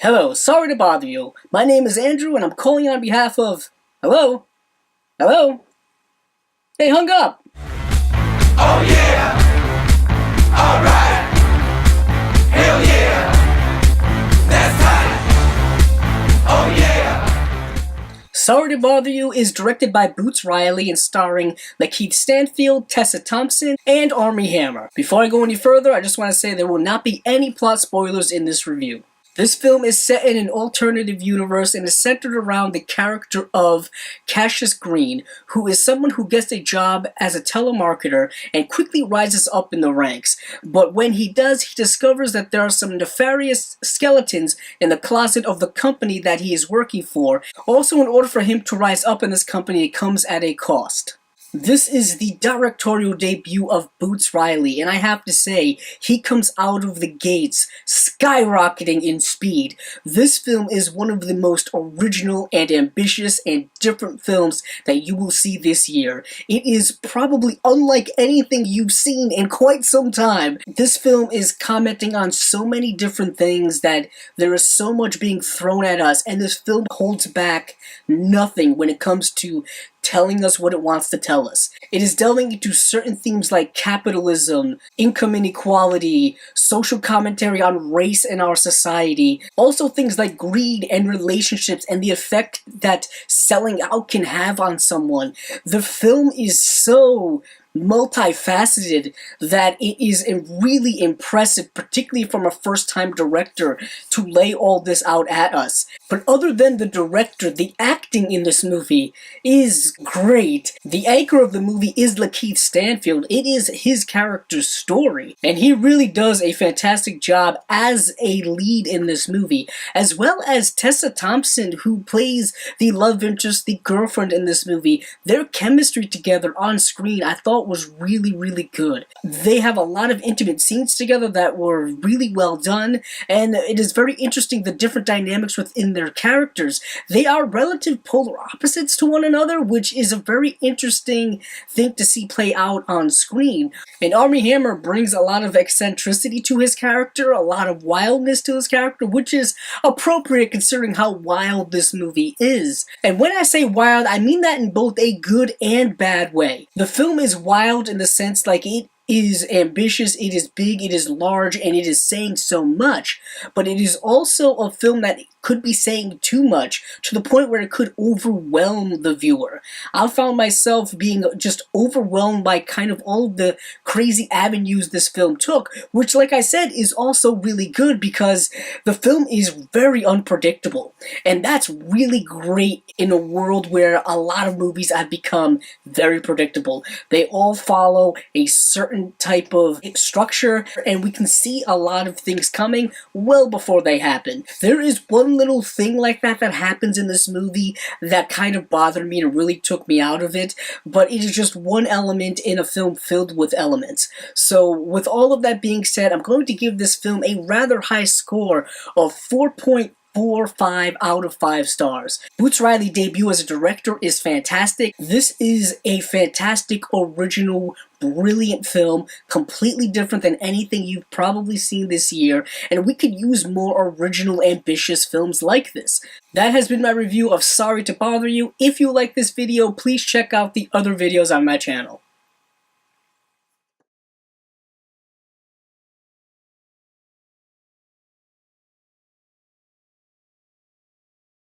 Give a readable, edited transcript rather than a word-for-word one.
Hello, sorry to bother you. My name is Andrew and I'm calling on behalf of... Hello? Hello? They hung up! Oh yeah! Alright! Hell yeah! That's tight! Oh yeah! Sorry to Bother You is directed by Boots Riley and starring Lakeith Stanfield, Tessa Thompson, and Armie Hammer. Before I go any further, I just want to say there will not be any plot spoilers in this review. This film is set in an alternative universe and is centered around the character of Cassius Green, who is someone who gets a job as a telemarketer and quickly rises up in the ranks. But when he does, he discovers that there are some nefarious skeletons in the closet of the company that he is working for. Also, in order for him to rise up in this company, it comes at a cost. This is the directorial debut of Boots Riley, and I have to say, he comes out of the gates skyrocketing in speed. This film is one of the most original and ambitious and different films that you will see this year. It is probably unlike anything you've seen in quite some time. This film is commenting on so many different things that there is so much being thrown at us, and this film holds back nothing when it comes to telling us what it wants to tell us. It is delving into certain themes like capitalism, income inequality, social commentary on race in our society, also things like greed and relationships and the effect that selling out can have on someone. The film is so multifaceted that it is really impressive, particularly from a first-time director, to lay all this out at us. But other than the director, the acting in this movie is great. The anchor of the movie is Lakeith Stanfield. It is his character's story, and he really does a fantastic job as a lead in this movie, as well as Tessa Thompson, who plays the love interest, the girlfriend in this movie. Their chemistry together on screen, I thought, was really good. They have a lot of intimate scenes together that were really well done, and it is very interesting the different dynamics within their characters. They are relative polar opposites to one another, which is a very interesting thing to see play out on screen. And Armie Hammer brings a lot of eccentricity to his character, a lot of wildness to his character, which is appropriate considering how wild this movie is. And when I say wild, I mean that in both a good and bad way. The film is wild in the sense like it is ambitious, it is big, it is large, and it is saying so much, but it is also a film that could be saying too much to the point where it could overwhelm the viewer. I found myself being just overwhelmed by kind of all of the crazy avenues this film took, which, like I said, is also really good because the film is very unpredictable, and that's really great in a world where a lot of movies have become very predictable. They all follow a certain type of structure, and we can see a lot of things coming well before they happen. There is one little thing like that happens in this movie that kind of bothered me and really took me out of it, but it is just one element in a film filled with elements. So with all of that being said, I'm going to give this film a rather high score of 4.45 out of 5 stars. Boots Riley's debut as a director is fantastic. This is a fantastic, original, brilliant film, completely different than anything you've probably seen this year, and we could use more original, ambitious films like this. That has been my review of Sorry to Bother You. If you like this video, please check out the other videos on my channel.